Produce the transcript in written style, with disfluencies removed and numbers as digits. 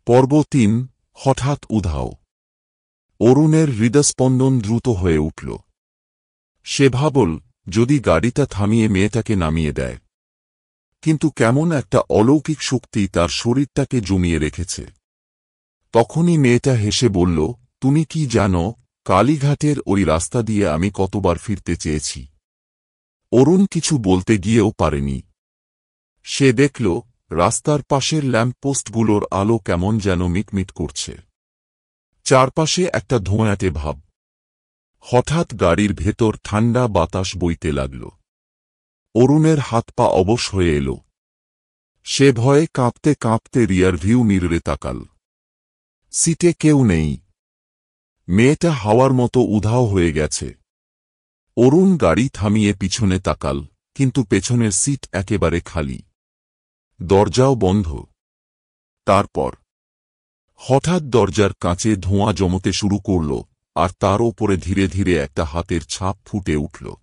পর্ব ৩ হঠাৎ উধাও। অরুণের হৃদস্পন্দন দ্রুত হয়ে উঠল। সে ভাবল, যদি গাড়িটা থামিয়ে মেয়েটাকে নামিয়ে দেয়। কিন্তু কেমন একটা অলৌকিক শক্তি তার শরীরটাকে জমিয়ে রেখেছে। তখনই মেয়েটা হেসে বলল, তুমি কি জানো, কালীঘাটের ওই রাস্তা দিয়ে আমি কতবার ফিরতে চেয়েছি। অরুণ কিছু বলতে গিয়েও পারেনি। সে দেখল, রাস্তার পাশের ল্যাম্পপোস্টগুলোর আলো কেমন যেন মিটমিট করছে। চারপাশে একটা ধোঁয়াটে ভাব। হঠাৎ গাড়ির ভেতর ঠান্ডা বাতাস বইতে লাগল। অরুণের হাত পা অবশ হয়ে এল। সে ভয়ে কাঁপতে কাঁপতে রিয়ারভিউ মিররে তাকাল। সিটে কেউ নেই। মেয়েটা হাওয়ার মতো উধাও হয়ে গেছে। অরুণ গাড়ি থামিয়ে পিছনে তাকাল, কিন্তু পেছনের সিট একেবারে খালি। দরজাও বন্ধ। তারপর হঠাৎ দরজার কাঁচে ধোঁয়া জমতে শুরু করল, আর তার ওপরে ধীরে ধীরে একটা হাতের ছাপ ফুটে উঠল।